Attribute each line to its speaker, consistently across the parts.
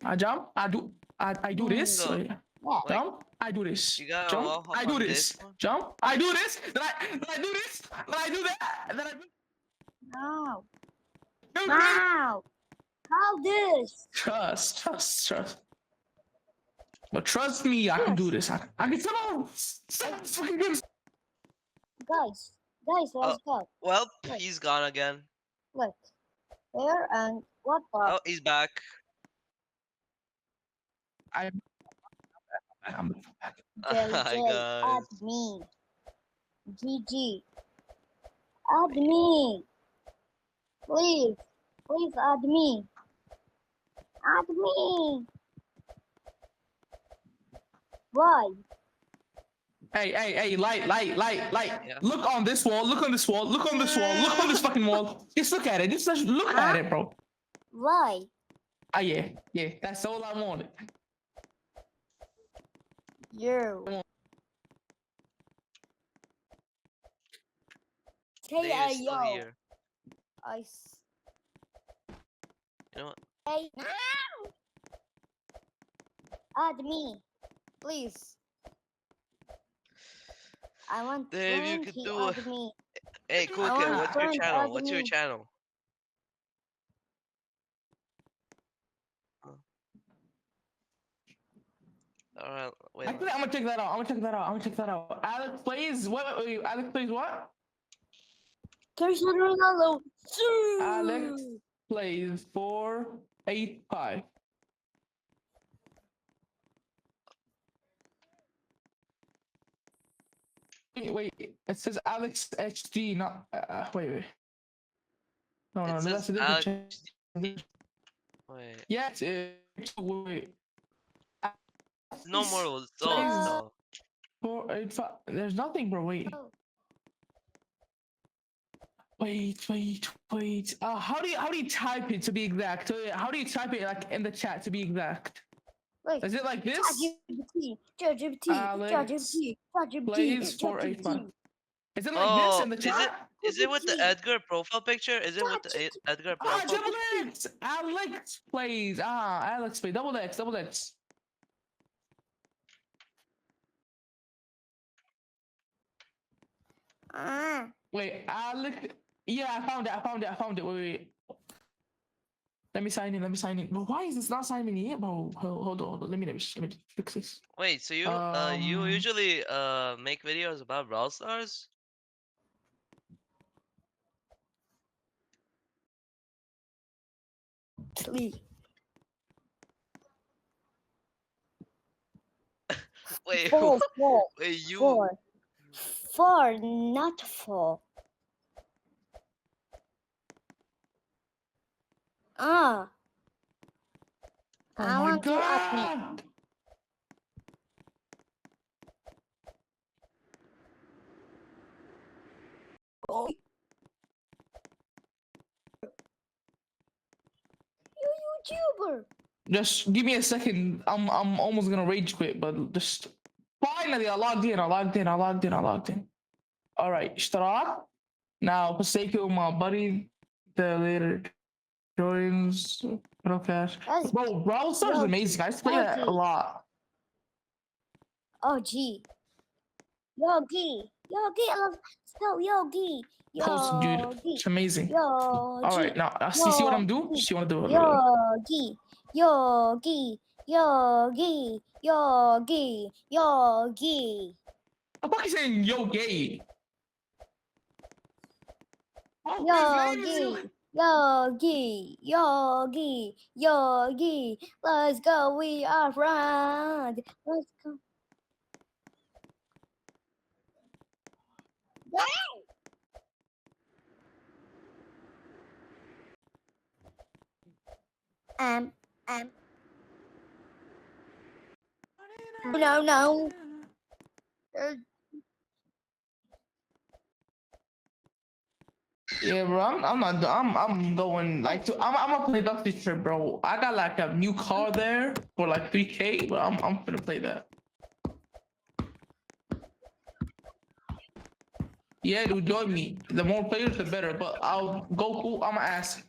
Speaker 1: I jump. I do this.
Speaker 2: So,
Speaker 1: Wait.
Speaker 3: Yeah.
Speaker 2: like,
Speaker 1: Jump. I do this.
Speaker 2: you gotta
Speaker 1: Jump.
Speaker 2: wall hop
Speaker 1: I do
Speaker 2: on
Speaker 1: this.
Speaker 2: this one?
Speaker 1: Jump. I do this. Then I do this. Then I do that. Then I do.
Speaker 3: No.
Speaker 1: No,
Speaker 3: Wow. How this?
Speaker 1: Trust. But trust me, I can do this. I can come on.
Speaker 3: Guys, let's go.
Speaker 2: Well,
Speaker 3: Wait.
Speaker 2: he's gone again.
Speaker 3: Look. There and what the?
Speaker 2: Oh, he's back.
Speaker 1: I'm
Speaker 2: Hi,
Speaker 3: JJ,
Speaker 2: guys.
Speaker 3: add me. GG. Add me. Please. Please add me. Add me. Why?
Speaker 1: Hey, light.
Speaker 2: Yeah.
Speaker 1: Look on this wall, look on this wall, look on this wall, look on this fucking wall. Just look at it. Just look at it, bro.
Speaker 3: Why?
Speaker 1: Ah, yeah. That's all I wanted.
Speaker 3: You. Say
Speaker 2: They're still
Speaker 3: yo.
Speaker 2: here. You know what?
Speaker 3: Hey. Add me. Please. I want
Speaker 2: Dave, you
Speaker 3: friend,
Speaker 2: could
Speaker 3: he
Speaker 2: do
Speaker 3: add me.
Speaker 2: Hey, Cool
Speaker 3: I
Speaker 2: Kid,
Speaker 3: want
Speaker 2: what's your
Speaker 3: friend,
Speaker 2: channel?
Speaker 3: add
Speaker 2: What's your
Speaker 3: me.
Speaker 2: channel? Alright, wait.
Speaker 1: Actually, I'm gonna check that out. Alex plays what? Alex plays what?
Speaker 3: Cristiano Ronaldo.
Speaker 1: Alex plays 485. Wait, it says Alex HG, not wait. No,
Speaker 2: It
Speaker 1: that's a
Speaker 2: says
Speaker 1: different
Speaker 2: Alex.
Speaker 1: channel.
Speaker 2: Wait.
Speaker 1: Yes, wait.
Speaker 2: No more results though.
Speaker 1: 485. There's nothing, bro. Wait. How do you type it to be exact? How do you type it like in the chat to be exact?
Speaker 3: Wait.
Speaker 1: Is it like this? Alex plays 485. Is it like this in the chat?
Speaker 2: Is it with the Edgar profile picture? Is it with the Edgar profile picture?
Speaker 1: Double X. Alex plays. Alex plays. Double X. Wait, Alex. Yeah, I found it. Wait. Let me sign in. But why is this not signing in yet, bro? Hold on. Let me fix this.
Speaker 2: Wait, so you usually make videos about Brawl Stars? Wait,
Speaker 3: Four.
Speaker 2: wait, you.
Speaker 3: Four, not four.
Speaker 1: Oh
Speaker 3: I want to add me. Oh. You YouTuber.
Speaker 1: Just give me a second. I'm almost gonna rage quit, but just finally I logged in. All right, اشتراك. Now Paseko, my buddy, the later joins broadcast. Bro, Brawl Stars is amazing. I used to play that a lot.
Speaker 3: Oh gee. Yogi, let's go, Yogi.
Speaker 1: Close, dude. It's amazing.
Speaker 3: Yogi.
Speaker 1: All right, now see what I'm doing. See what I'm doing.
Speaker 3: Yogi.
Speaker 1: I'm fucking saying yo gay.
Speaker 3: Yogi. Let's go. We are friends. Let's go. No.
Speaker 1: Yeah, bro. I'm going like I'm gonna play Dusty Trip, bro. I got like a new car there for like 3K, but I'm gonna play that. Yeah, dude, join me. The more players, the better. But I'll go cool. I'ma ask.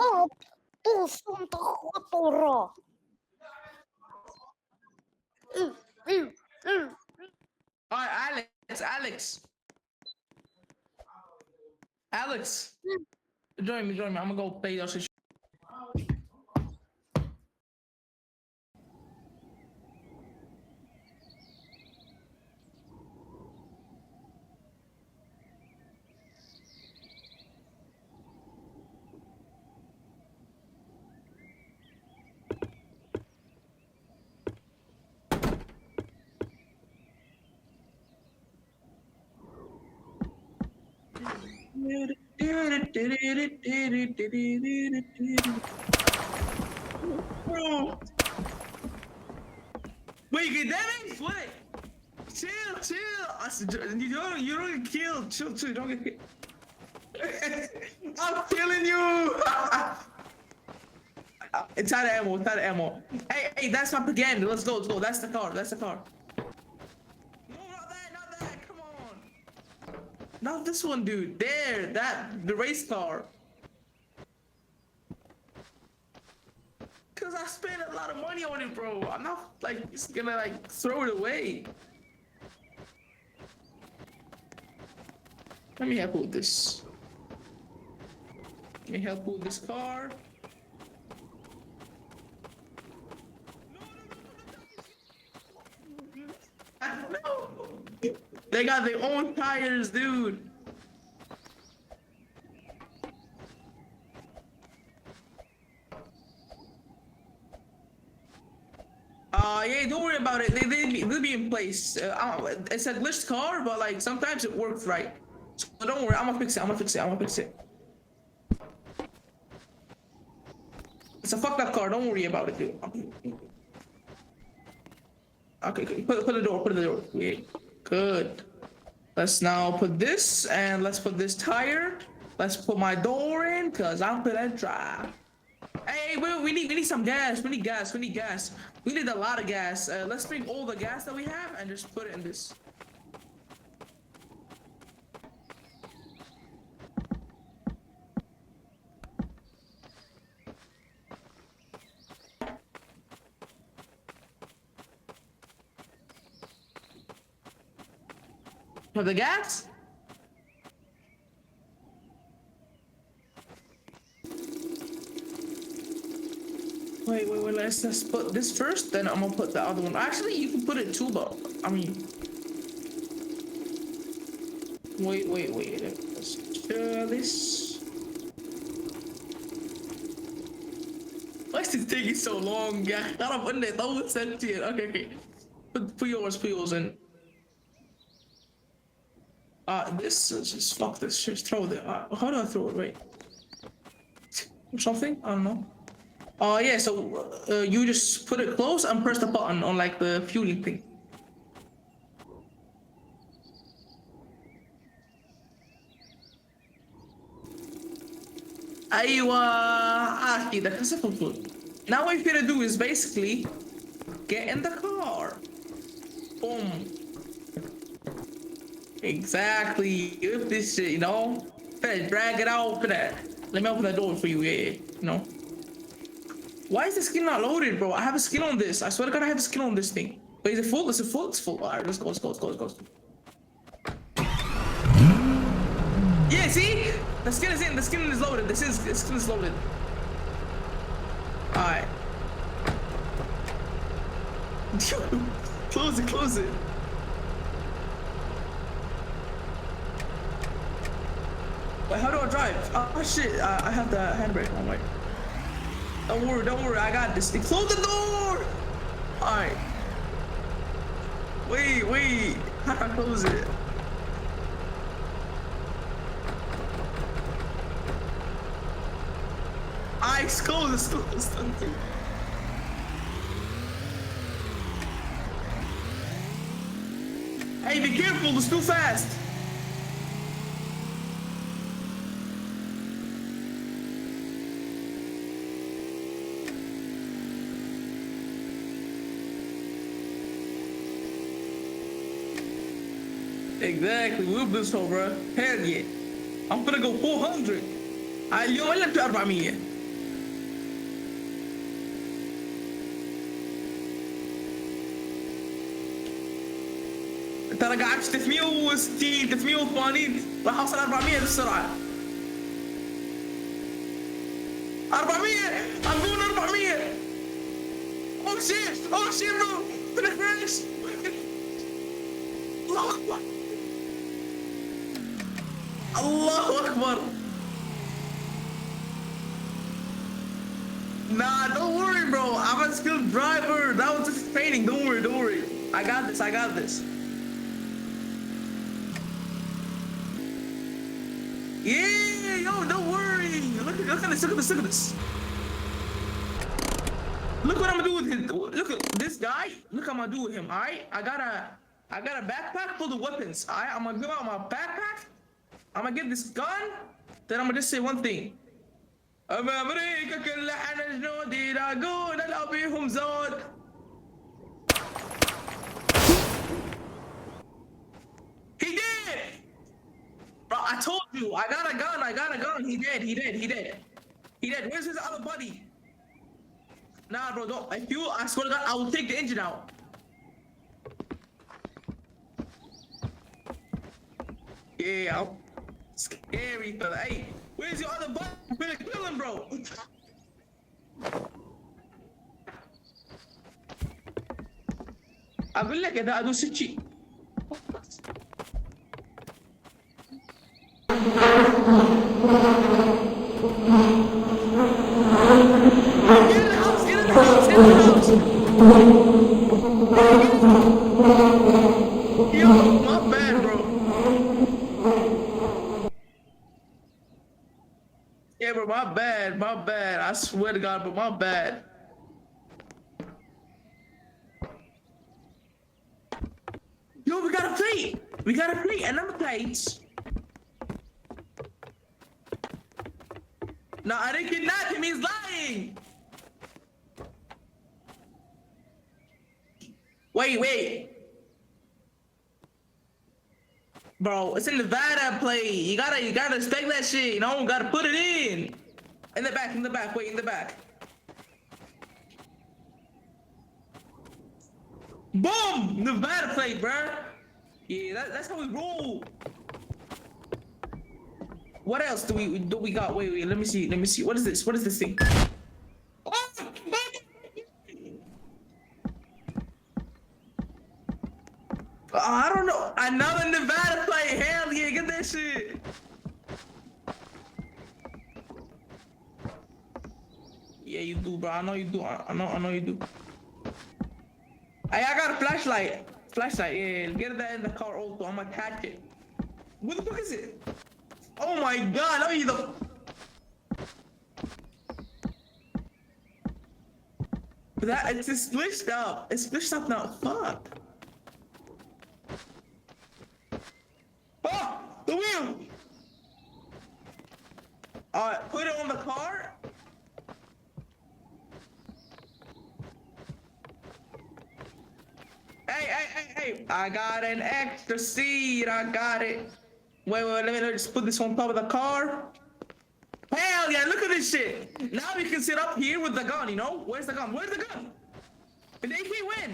Speaker 3: Stop! Du sunt hotără!
Speaker 1: All right, Alex, join me. I'm gonna go play your shit. Bro. Wait, that ain't what? Chill. I said, you don't get killed. Chill, don't get killed. I'm killing you. It's out of ammo. Hey, that's my propaganda. Let's go. That's the car. No, not that. Come on. Not this one, dude. There, the race car. Cause I spent a lot of money on it, bro. I'm not like just gonna like throw it away. Let me help with this. Let me help with this car. No. They got their own tires, dude. Yeah, don't worry about it. They'll be in place. It's a glitched car, but like sometimes it works right. So don't worry. I'm gonna fix it. It's a fucked up car. Don't worry about it, dude. Okay. Put the door. Yeah. Good. Let's now put this, and let's put this tire. Let's put my door in, cause I'm gonna drive. Hey, we need some gas. We need gas. We need a lot of gas. Let's bring all the gas that we have and just put it in this. Have the gas? Wait, let's put this first, then I'm gonna put the other one. Actually, you can put it too, but I mean... Wait. Let's share this. Why is it taking so long? Yeah, I'm putting it. Oh, it's empty. Okay. Put yours in. This is just fuck this. Just throw it. How do I throw it? Wait. Or something? I don't know. Yeah, so you just put it close and press the button on like the fueling thing. أيوة كده successful. Now what you're gonna do is basically get in the car. Boom. Exactly. With this shit, you know. Better drag it out for that. Let me open the door for you, yeah. You know. Why is the skin not loaded, bro? I have a skin on this. I swear to God, I have a skin on this thing. Wait, is it full? It's full. Alright, let's go. Yeah, see? The skin is in. The skin is loaded. The skin is loaded. Alright. Close it. Wait, how do I drive? Oh shit, I have the handbrake on. Wait. Don't worry, I got this. Close the door! Alright. Wait. How do I close it? It's closed. Hey, be careful, it's too fast. Exactly, we'll do so, bro. Hell yeah. I'm gonna go 400. اليوم ولا 400 ترى قاعد 360 380 راح اوصل 400 بسرعه. 400 I'm doing 400. Oh shit bro. Finish. الله اكبر. الله اكبر. Nah, don't worry, bro. I'm a skilled driver. That was just training. Don't worry. I got this. Yeah, yo, don't worry. Look at this. Look what I'm gonna do with him. Look at this guy. Look what I'm gonna do with him. All right, I got a backpack full of weapons. All right, I'm gonna go out my backpack. I'm gonna get this gun. Then I'm gonna just say one thing. أمريكا كل حنا جنودي لاقون الأبيهم زود. He did. Bro, I told you. I got a gun. He did. Where's his other buddy? Nah, bro, don't. If you, I swear to God, I will take the engine out. Yeah, scary fella. Hey, where's your other buddy? I'm gonna kill him, bro. أقول لك إذا أدوس شيء. Yo, my bad, bro. Yeah, bro, my bad. I swear to God, but my bad. Yo, we got a plate, and number plates. No, I didn't kidnap him. He's lying. Wait. Bro, it's in Nevada plate. You gotta respect that shit. You know, gotta put it in. In the back. Wait, in the back. Boom! Nevada plate, bruh. Yeah, that's how we roll. What else do we got? Wait. Let me see. What is this? What is this thing? I don't know. Another Nevada plate. Hell yeah, get that shit. Yeah, you do, bro. I know you do. I know you do. Hey, I got a flashlight. Yeah, get that in the car also. I'm gonna catch it. What the fuck is it? Oh my God! Let me the. It's just glitched up. It's glitched up now. Fuck. Oh, the wheel. Put it on the car. Hey! I got an extra seat. I got it. Wait, let me just put this on top of the car. Hell yeah, look at this shit. Now we can sit up here with the gun, you know? Where's the gun? Did the AK win?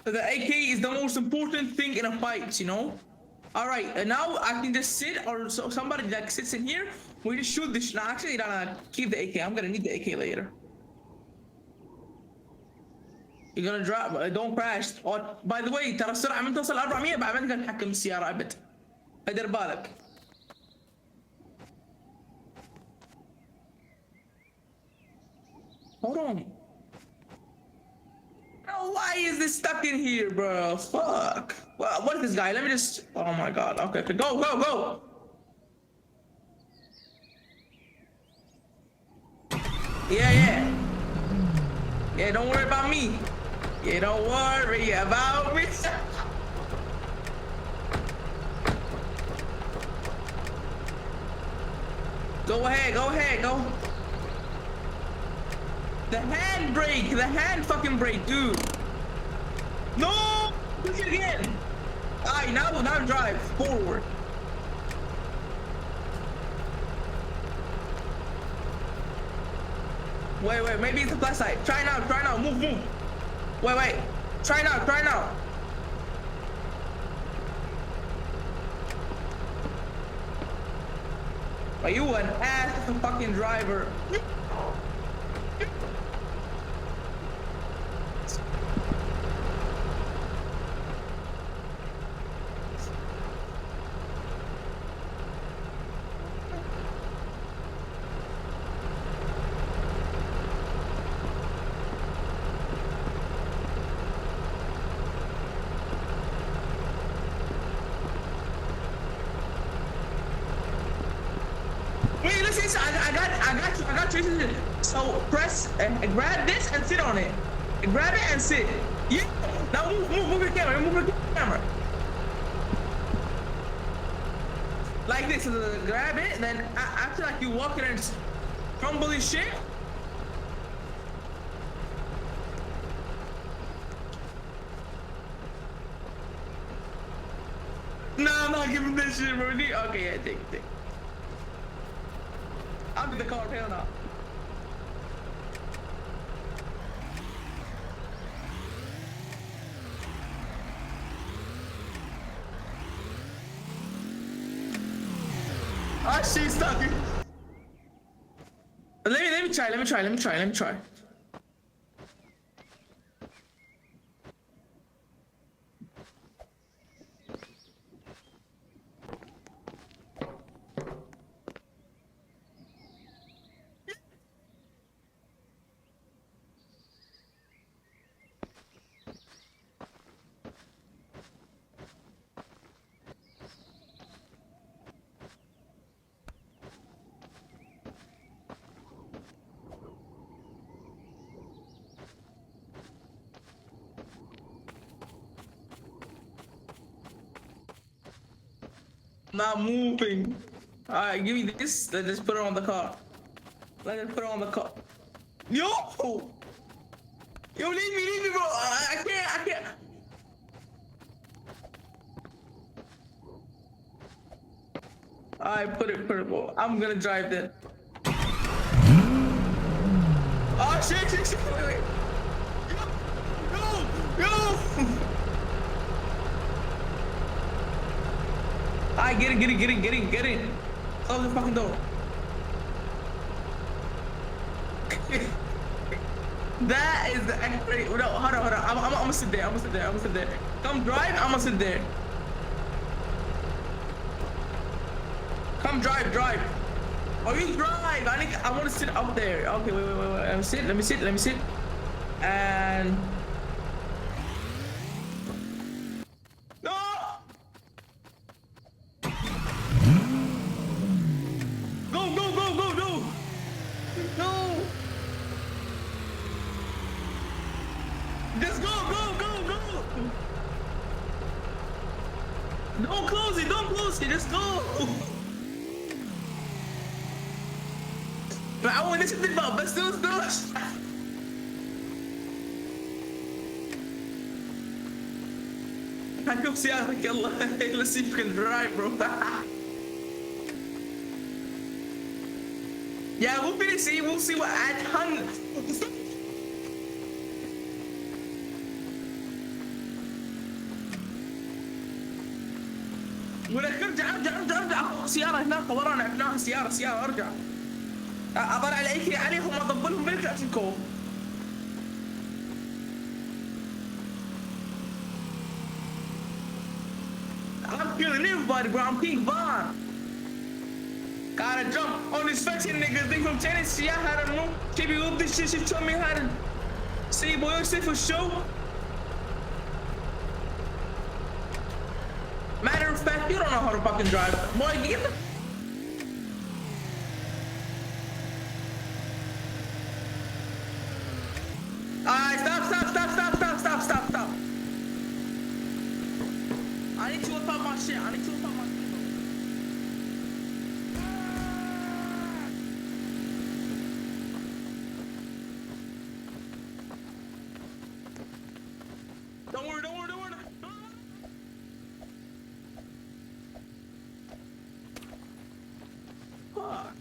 Speaker 1: The AK is the most important thing in a fight, you know? Alright, and now I can just sit, or somebody that sits in here, we just shoot this. No, actually, no, keep the AK. I'm gonna need the AK later. You're gonna drop, don't crash. Or, by the way, ترى السرعة من توصل 400 بعد ما تقدر تتحكم بالسيارة أبد. دير بالك. Hold on. Oh, why is this stuck in here, bro? Fuck. Well, what is this guy? Let me just. Oh my God. Okay, go. Yeah. Yeah, don't worry about me. Yeah, don't worry about me. Go ahead, go. The hand fucking brake, dude. No! Do it again. Alright, now drive forward. Wait, maybe it's the plus side. Try now, move. Wait. Try now. Are you an ass fucking driver? Wait, listen, I got you. So press, grab this and sit on it. Grab it and sit. Yeah. Now move your camera. Like this. Grab it, and then after like you walk in and crumble this shit. No, I'm not giving this shit, bro. Okay, yeah, take it. I'll do the car, hell no. Oh, she's stuck. Let me try. Not moving. Alright, give me this. Let's just put it on the car. Let's put it on the car. Yo, leave me, bro. I can't. Alright, put it, bro. I'm gonna drive then. Oh shit. Wait. Yo. Alright, get in. Close the fucking door. That is the actually. No, hold on. I'm gonna sit there. Come drive. I'm gonna sit there. Come drive. Oh, you drive. I want to sit up there. Okay, wait. Let me sit. And no. Go. No. Just go. Don't close it. Just go. But I want this to think about, بس دوس. هنشوف سيارتك يلا. Let's see if you can drive, bro. Yeah, we'll see what at hun. ولك ارجع سيارة هناك ورانا عرفناها سيارة ارجع. اضل عليهم اضبلهم بالك عشانكم. I'm killing everybody, bro. I'm King Von. Gotta jump on these fucking niggas. They from Tennessee. I had them know. Keep you up this shit. She told me how to see, boy. You say for sure. Matter of fact, you don't know how to fucking drive. Boy, get the. Alright, stop. I need to whip out my shit. Don't worry. Fuck.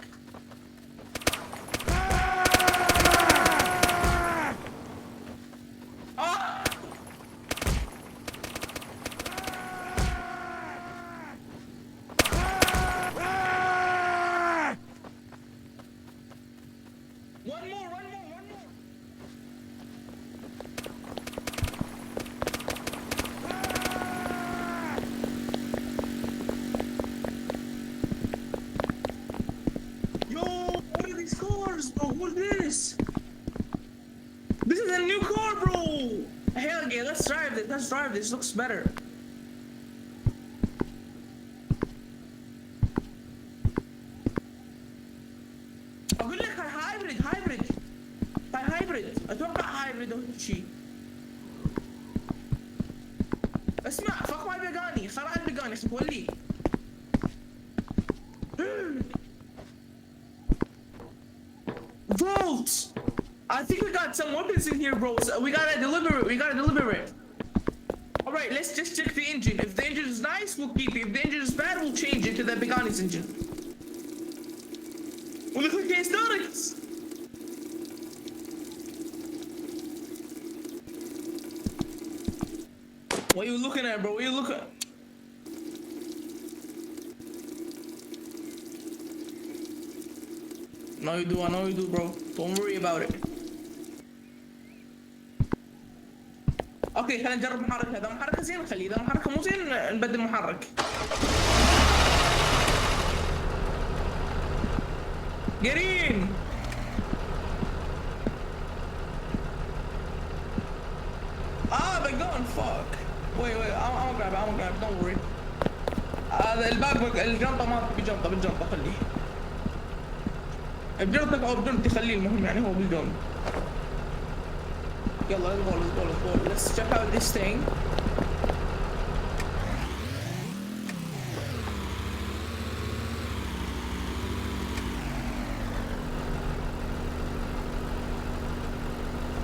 Speaker 1: let's drive. This looks better. اقول لك هايبريد اتوقع هايبريد او شيء. اسمع فك معي بيجاني خلع البيجاني تولي. Vault! I think we got some weapons in here, bros. We gotta deliver it. Alright, let's just check the engine. If the engine is nice, we'll keep it. If the engine is bad, we'll change it to the Begani's engine. Well, look like historics! What are you looking at, bro? What are you looking at? No, you do. I know you do, bro. Don't worry about it. اوكي خلينا نجرب محرك. هذا محرك زين نخليه، اذا محرك مو زين نبدل محرك. Get in! Ah, they're going. Fuck. Wait, I'm gonna grab it. Don't worry. الباب الجنطة ما بالجنطة خليه. بجنطك او بجنطي خليه، المهم يعني هو بالجنط. يلا let's go. Let's check out this thing.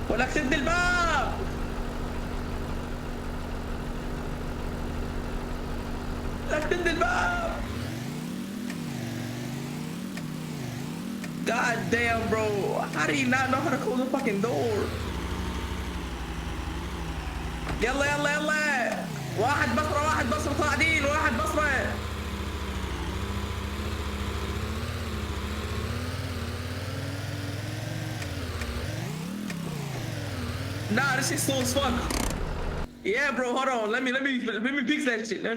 Speaker 1: ولك سد الباب. God damn, bro. How do you not know how to close the fucking door? يلا واحد بصرة صاعدين. واحد بصرة. Nah, this is slow as fuck. Yeah, bro, hold on. Let me fix that shit. No,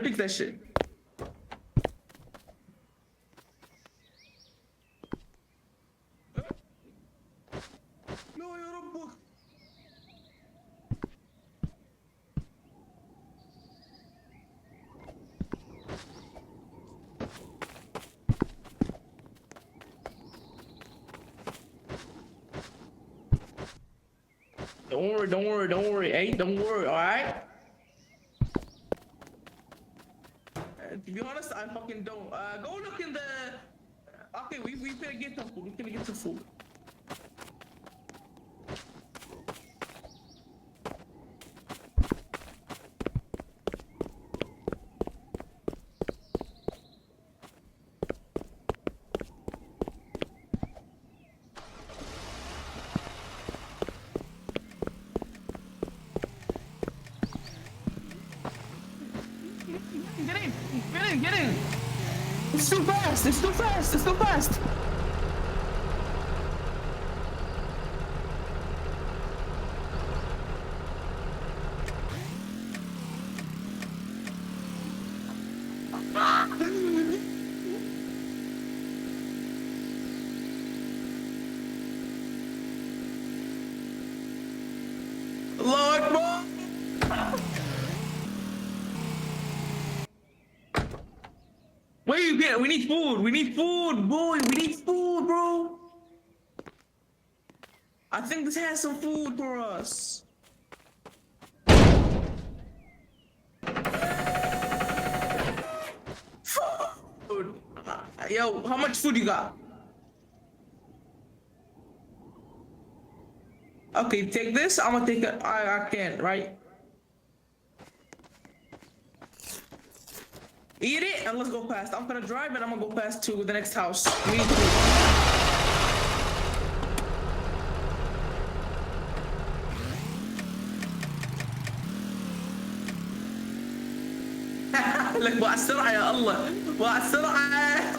Speaker 1: يا ربك. Don't worry, hey, don't worry, alright? To be honest, I fucking don't. Go look in the... Okay, we finna get some food. We finna get some food. Get in! It's too fast! Allahu Akbar! Where you get? We need food, boy. We need food, bro. I think this has some food for us. Food. Yo, how much food you got? Okay, take this. I'm gonna take it. I can't, right? Eat it and let's go past. I'm gonna drive and I'm gonna go past to the next house. We need food. لك وعلى السرعة يا الله، وعلى السرعة.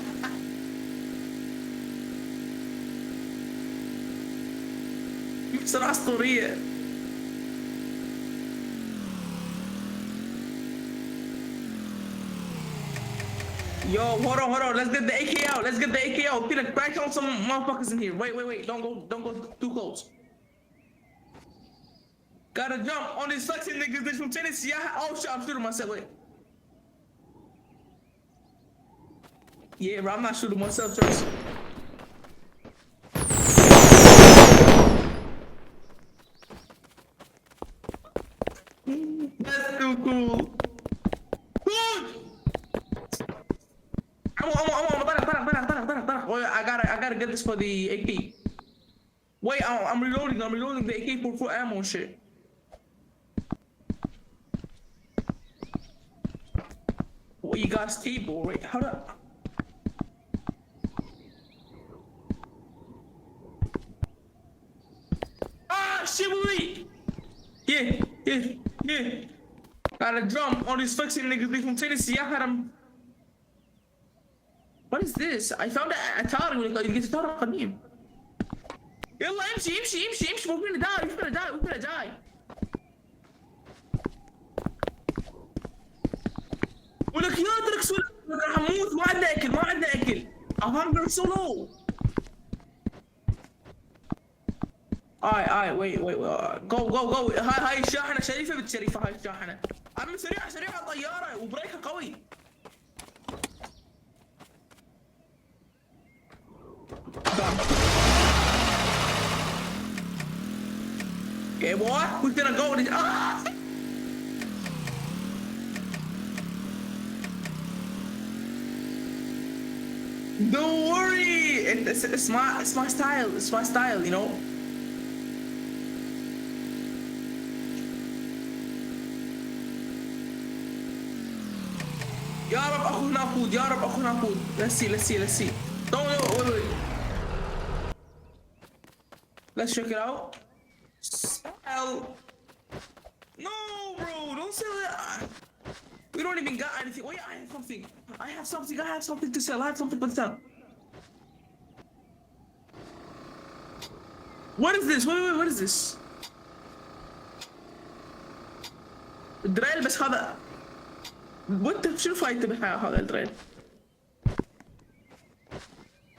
Speaker 1: سرعة أسطورية. Yo, hold on. Let's get the AK out. Peter, crack on some motherfuckers in here. Wait. Don't go too close. Gotta jump on these flexing niggas that's from Tennessee. Oh shit, I'm shooting myself. Wait. Yeah, bro, I'm not shooting myself, Trace. That's too cool. Wait, I gotta get this for the AK. Wait, I'm reloading. I'm reloading the AK-44 ammo and shit. Well, you got stable. Wait, how do? Ah, shit! Yeah. Gotta jump on these fucking niggas. They from Tennessee. I had them. What is this? I found a tower. You get a tower قديم. يلا امشي. We're gonna die. ولك يا اترك سؤال. راح اموت. ما عندنا اكل. I'm hungry so low. wait. Go. هاي الشاحنة شريفة بنت شريفة. هاي الشاحنة. عم سريع على الطيارة وبريكها قوي. Okay, boy, we're gonna go with it. Ah! Don't worry. It's my style. It's my style, you know. يا رب أخونا فود. Let's see. Don't wait. Let's check it out. Sell. No, bro, don't sell it. We don't even got anything. Wait, I have something to sell. What is this? Wait, what is this? الدرايل بس هذا. What شنو فايدته هذا الدرايل؟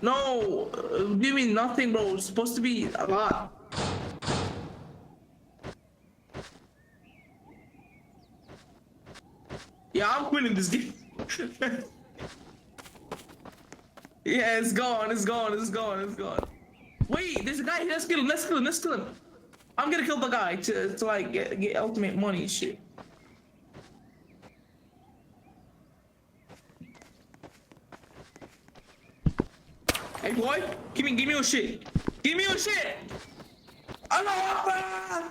Speaker 1: No, give me nothing, bro. It's supposed to be a lot. Yeah, I'm quitting this game. Yeah, it's gone. Wait, there's a guy here. Let's kill him. I'm gonna kill the guy to like get ultimate money and shit. Hey boy, give me your shit. الله.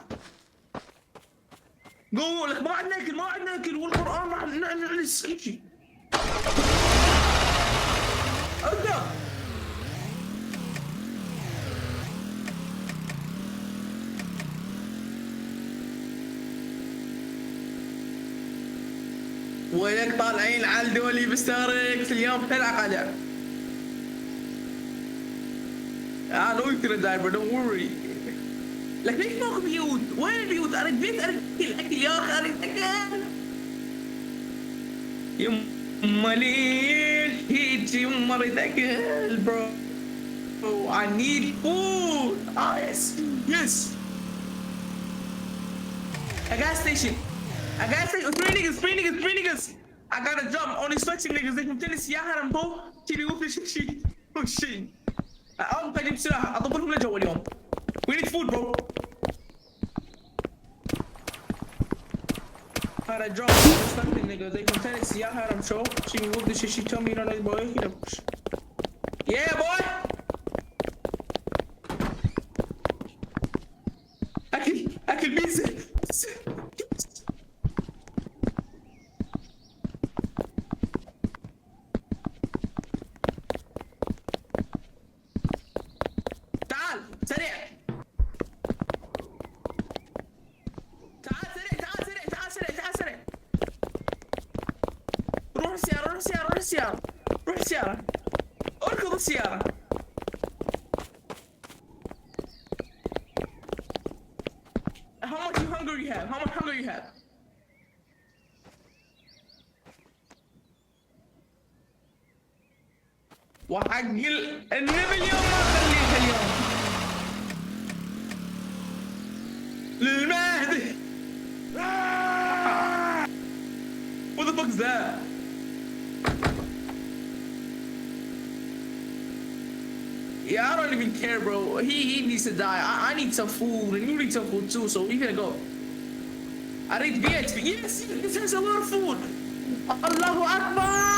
Speaker 1: Go لك ما عندنا اكل والقرآن ما نعلس شيء. ابدا. وينك طالعين على الدولي بستاركس اليوم حلقة قدر. I know you're gonna die, but don't worry. لك ليش ماكو بيوت؟ وين البيوت؟ اريد بيت، اريد اكل يا اخي، اريد اكل. يما ليش هيك يما اريد اكل برو. I need food. Ah yes. A gas station. Three niggas. I gotta jump on these flexing niggas. They from Tennessee. يا هرم بو. تيجي وفي شيء. أقوم أجيب سلاح أطبلهم لجوا اليوم. We need food, bro. Gotta drop these fucking niggas. They from Tennessee. يا هرم شو. She moved the shit. She told me you don't know boy. Yeah, boy. أكل بيتزا. روح السيارة. اركض السيارة. How much hunger you have? وحق النبي اليوم ما خليك اليوم. للمهدي. that? Yeah, I don't even care, bro. He needs to die. I need some food, and you need some food too. So we're gonna go. I need BXP. Yes, this has a lot of food. Allahu Akbar!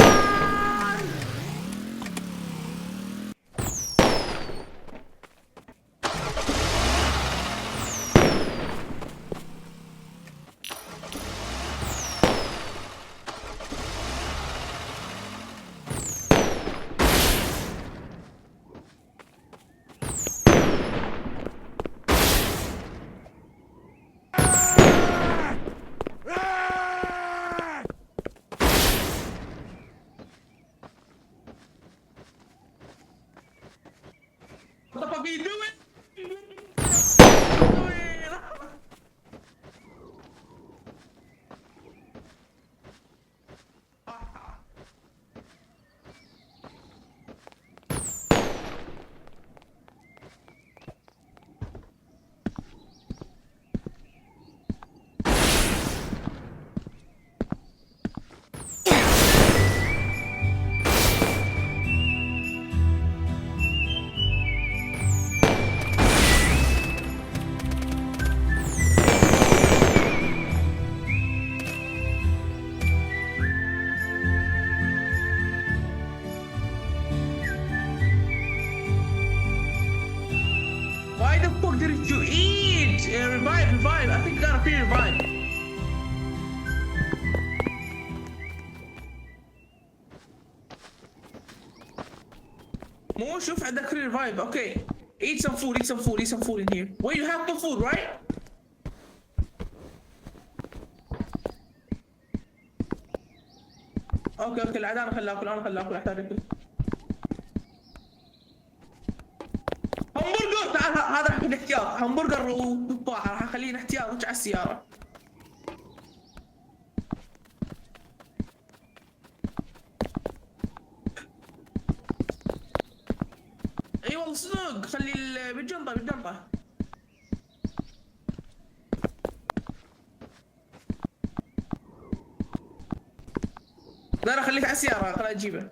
Speaker 1: What the fuck are you doing? Why the fuck didn't you eat? Revive. I think you got a free revive. مو شوف عندك free revive. Okay. Eat some food in here. Wait, you have no food, right? اوكي العاد انا خلاكل احتاج اكل. همبرجر تعال هذا راح يكون احتياط. همبرجر وتفاحه راح اخليه احتياط رجع على السياره. اي والله صدق خلي بالجنطه. لا خليك على السياره خليني اجيبه.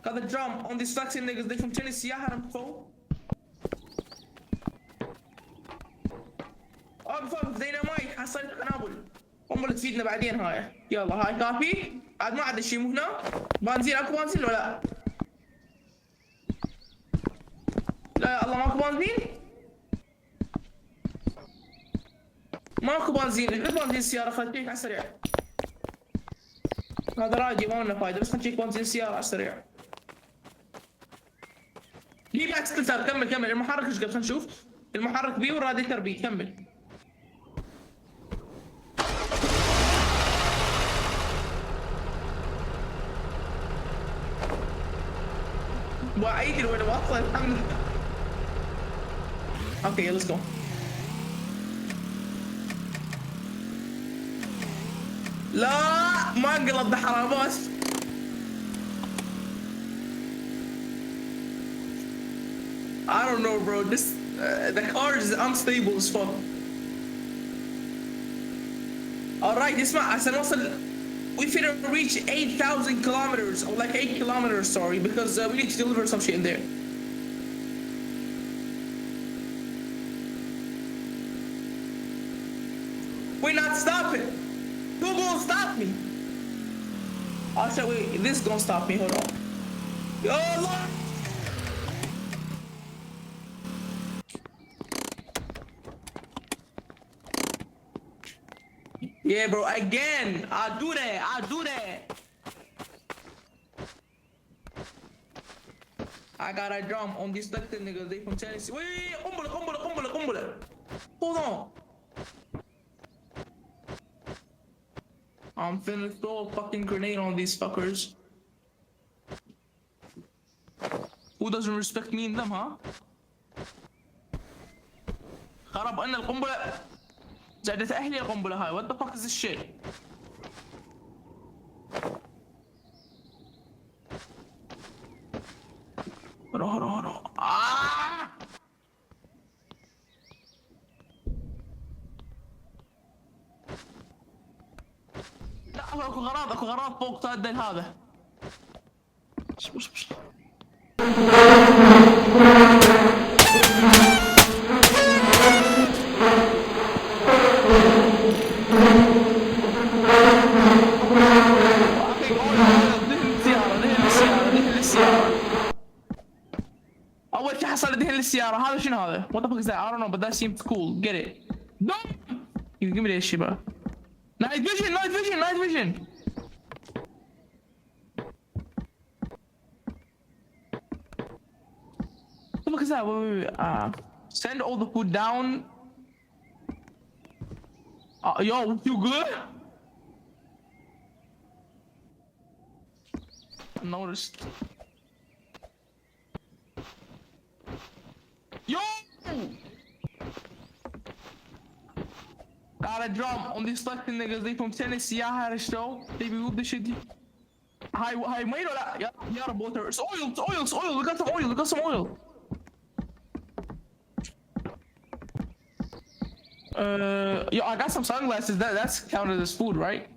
Speaker 1: Got the drum on these taxi niggas. They from Tennessee. يا هرم فوق. فوق ديناميت حصلت قنابل. قنبلة تفيدنا بعدين هاي. يلا هاي كافي. عاد ما عاد شيء مو هنا. بنزين اكو بنزين ولا لا الله ماكو بنزين. ماكو بنزين. بنزين السيارة خلينا نشيك على السريع. هذا راجي ما لنا فايدة بس خلينا نشيك بنزين السيارة على السريع. جيب اكسلتر كمل المحرك ايش قد خلينا نشوف. المحرك بي والراديتر بي كمل. وعيدي وين واصل الحمد لله. اوكي let's go. لا ما انقلب بحرامات. I don't know bro, this the car is unstable as fuck. Alright اسمع عشان نوصل we finna reach 8,000 kilometers or like 8 kilometers sorry because we need to deliver some shit in there. We're not stopping. Who gonna stop me? I'll say wait, this is gonna stop me. Hold on. Yo, Lord. Yeah, bro. Again, I'll do that. I got a drum on these selected niggas. They from Tennessee. Wait. قنبلة. Hold on. I'm finna throw a fucking grenade on these fuckers. Who doesn't respect me and them, huh? خرب أن القنبلة. زادت أهلي القنبلة هاي. What the fuck is this shit? hold on. اكو غراض فوق الدين هذا. بص. دهن السيارة. أول شيء حصل دهن السيارة. هذا شنو هذا؟ What the fuck is that? I don't know, but that seems cool. Get it. No! Give me this shit بقى. Night vision. What the fuck is that? Wait. Send all the food down. Yo, you good? I noticed. Yo! Got a drum on these fucking niggas. They from Tennessee. I had a show. They moved the shit. Hi, mate. Yeah, both are. It's oil. We got some oil. Yo, I got some sunglasses. That's counted as food, right?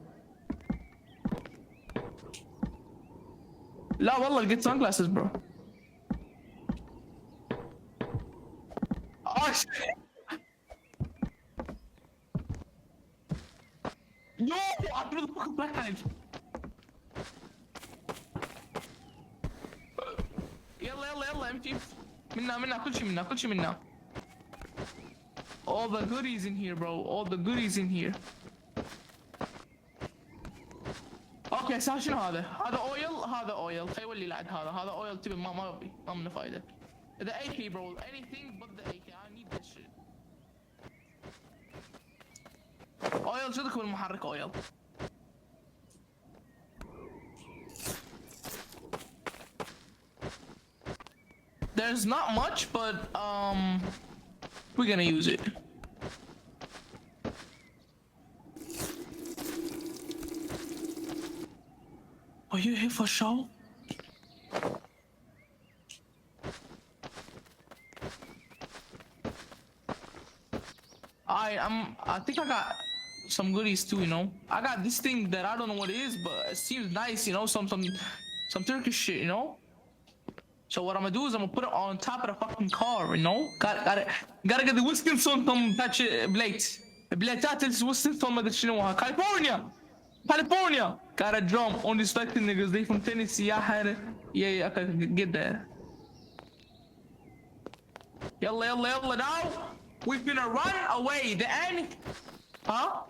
Speaker 1: لا والله get sunglasses, bro. Oh shit. Yo, I threw the fucking black knife. يلا امشي. منا كل شي منا. All the goodies in here, bro. All the goodies in here. اوكي صار شنو هذا؟ هذا اويل. خي ولي لعد هذا اويل تبي ما منه فايدة. The AK, bro. Anything but the AK. I need that shit. اويل شو ذاك بالمحرك اويل؟ There's not much, but we're gonna use it. Are you here for show? I think I got some goodies too, you know. I got this thing that I don't know what it is, but it seems nice, you know, some Turkish shit, you know. So what I'm gonna do is I'm gonna put it on top of the fucking car, you know. Gotta get the Wisconsin touch blades. بليتات الويسكنسون ما ادري شنو California. Got a drum on these fucking niggas. They from Tennessee. I had it. Yeah, I could get that. Yalla now. We finna run away. The end. Huh?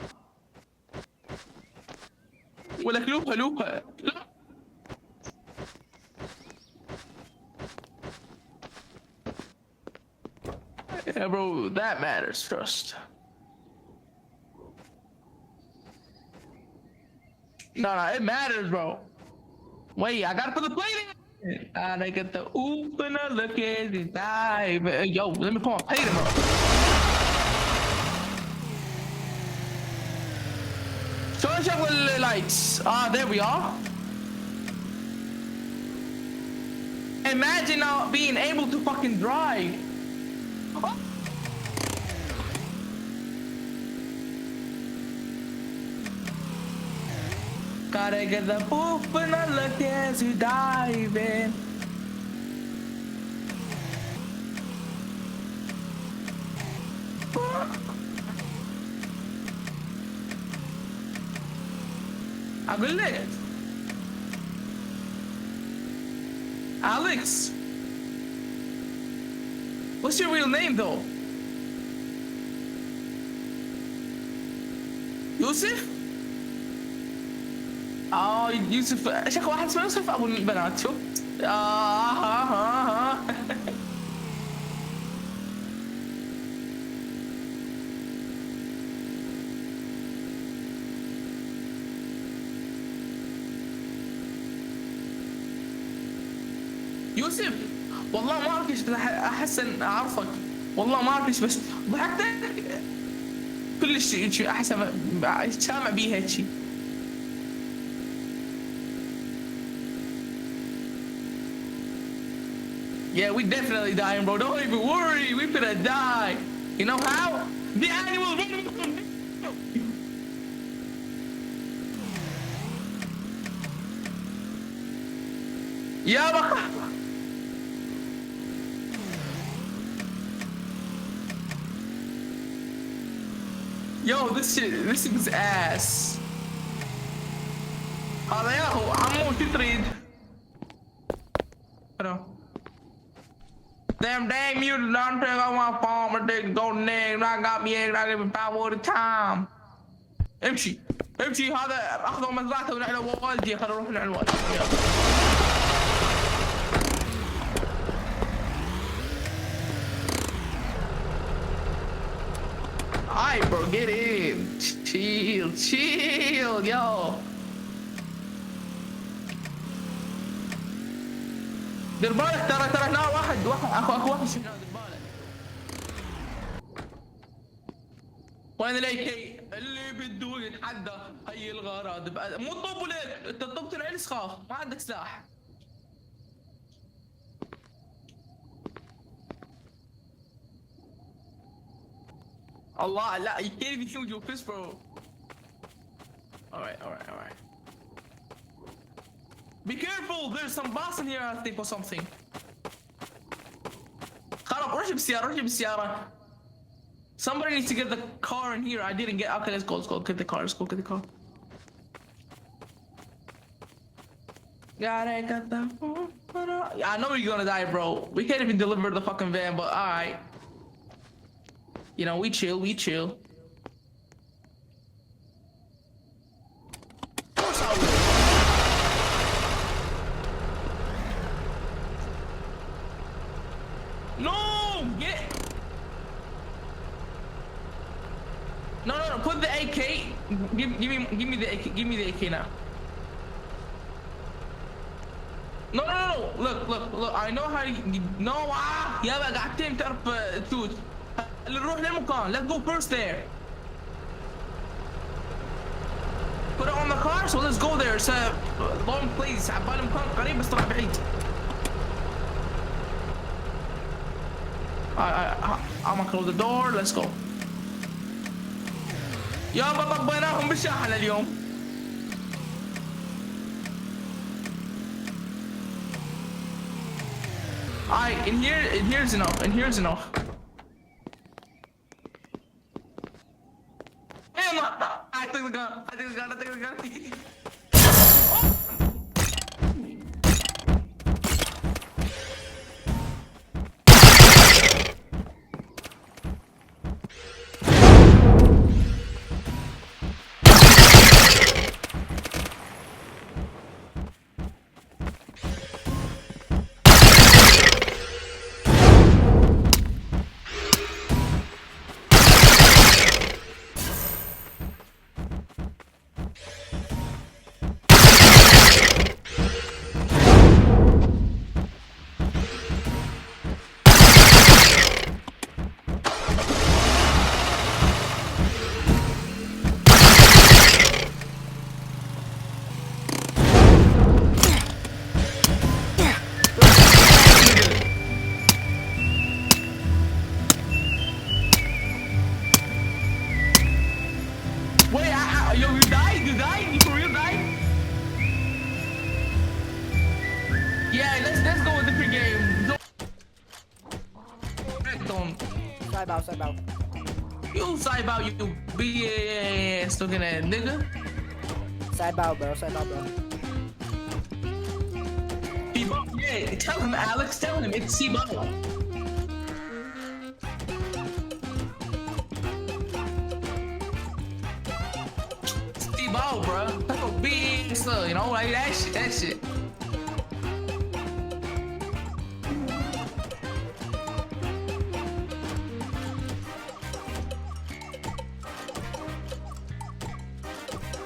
Speaker 1: ولك لوبها. Yeah, bro, that matters first. No, it matters, bro. Wait, I gotta put the plate in. Gotta get the oop and a look at the dive. Yo, let me put my plate in, bro. Charge up with the lights. There we are. Imagine now being able to fucking drive. Oh. Gotta get the poof and a look as you dive in. أقول لك Alex, what's your real name though? يوسف؟ يوسف شكله واحد اسمه يوسف ابو البنات شوف. يوسف والله ما اعرف ايش احس ان اعرفك والله ما اعرف ايش بس ضحكتك كلش احس سامع بيه هيك شيء. Yeah, we definitely dying, bro. Don't even worry. We finna die. You know how? The animals running from يابا. Yo, this is ass. هذا يا هو عمو شو تريد؟ Hello. Damn, you don't take out my phone, but they go name. I got me, I give me power all the time. امشي هذا اخذوا مزرعته ونحن والدي خلينا نروح للعنوان. Alright bro, get in. Chill, yo. دير بالك ترى هنا واحد اخو واحد هنا دير بالك. وين الاي كي اللي بده يتحدى هي الغرض مو طب لك انت طبت العلس خاف ما عندك سلاح. Allah, لا, you can't even shoot your fist, bro. Alright. Be careful, there's some boss in here, I think, or something. خلاص روح بالسيارة. Somebody needs to get the car in here. I didn't get. Okay, let's go. Get the car. Get the car. Gotta get the. I know you're gonna die, bro. We can't even deliver the fucking van, but alright. You know, we chill. No, get. No. Put the AK. Give me the AK. Give me the AK now. No. Look. I know how to. No. يلا قاعدين تعرف توت. نروح للمكان. Let's go first there. Put it on the car. So let's go there. It's a long place. عبالي مكان قريب بس طلع بعيد. I'm gonna close the door. Let's go. يابا طبيناهم بالشاحنة اليوم. Alright, in here's enough. I took the gun. Yo, you died? You for real died? Yeah, let's go with the pregame. Don't.
Speaker 3: Side bow.
Speaker 1: You side bow, you BS looking at nigga.
Speaker 3: Side bow, bro.
Speaker 1: C-Bow, yeah. Tell him, Alex. Tell him it's C-Bow. C-Bow, bro. That's a big stuff, you know, like that shit.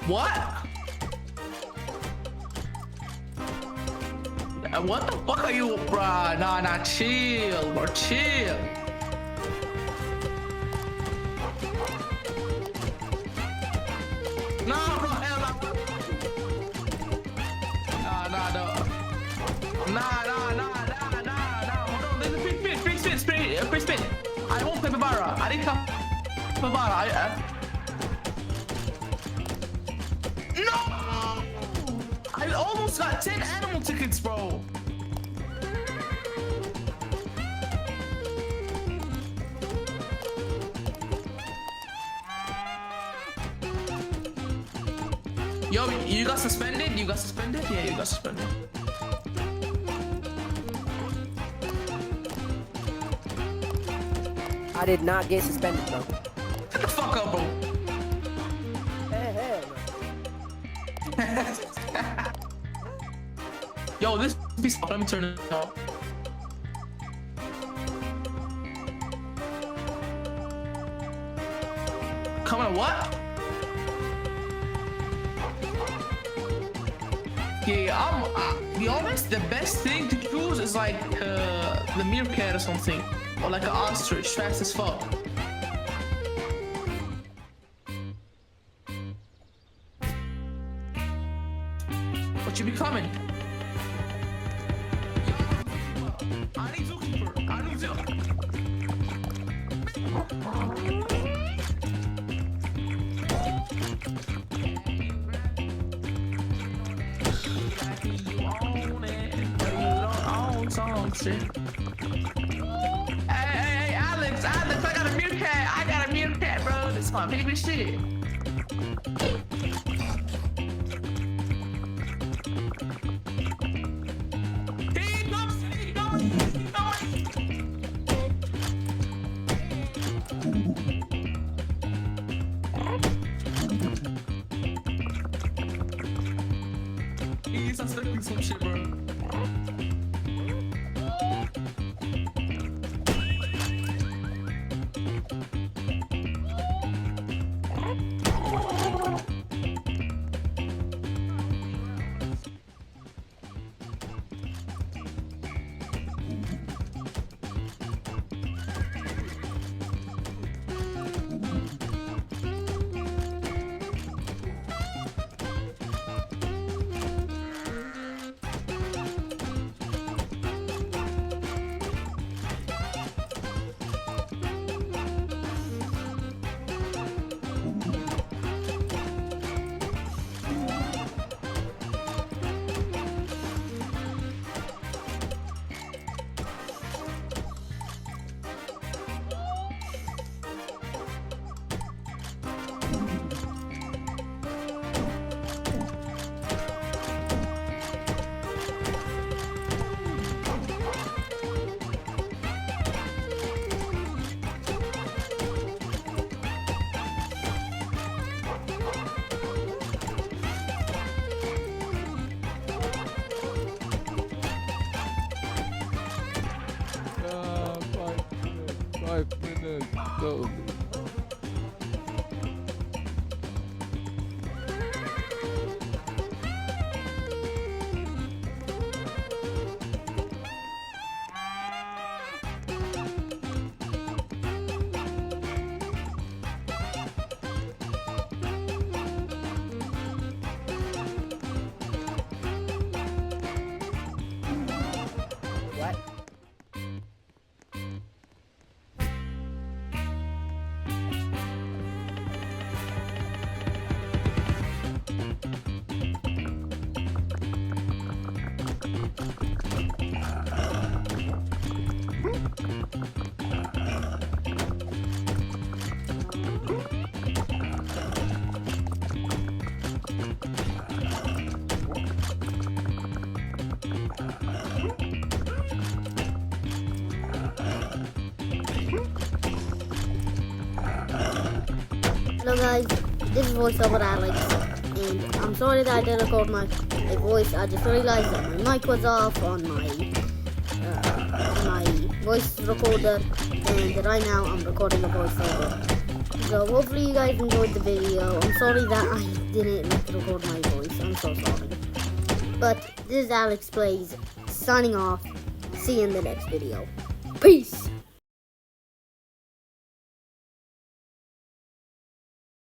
Speaker 1: What? What the fuck are you, bruh? Nah, chill, bro, chill. Nah, bro, hell no. Nah. Hold on, there's a free spin. I won't play Bavara. I didn't come Bavara. No! I almost got 10 animal tickets, bro. Yo, you got suspended? You got suspended? Yeah, you got suspended.
Speaker 4: I did not get suspended, bro.
Speaker 1: Get the fuck up, bro.
Speaker 4: Hey.
Speaker 1: Yo, this piece. Let me turn it off. Come on, what? Yeah, be honest, the best thing to choose is like the meerkat or something. Or like an ostrich, fast as fuck. What you be coming? I need zookeeper. I need Hey, Alex, I got a meerkat, bro. This my baby shit. He He's suspecting some shit, bro.
Speaker 5: Five minutes. Go.
Speaker 4: What?
Speaker 3: Hello guys, this is voiceover Alex, and I'm sorry that I didn't record my voice. I just realized that my mic was off on my voice recorder, and right now I'm recording a voiceover. So hopefully you guys enjoyed the video. I'm sorry that I didn't record my voice. I'm so sorry. But this is Alex Plays signing off. See you in the next video. Peace.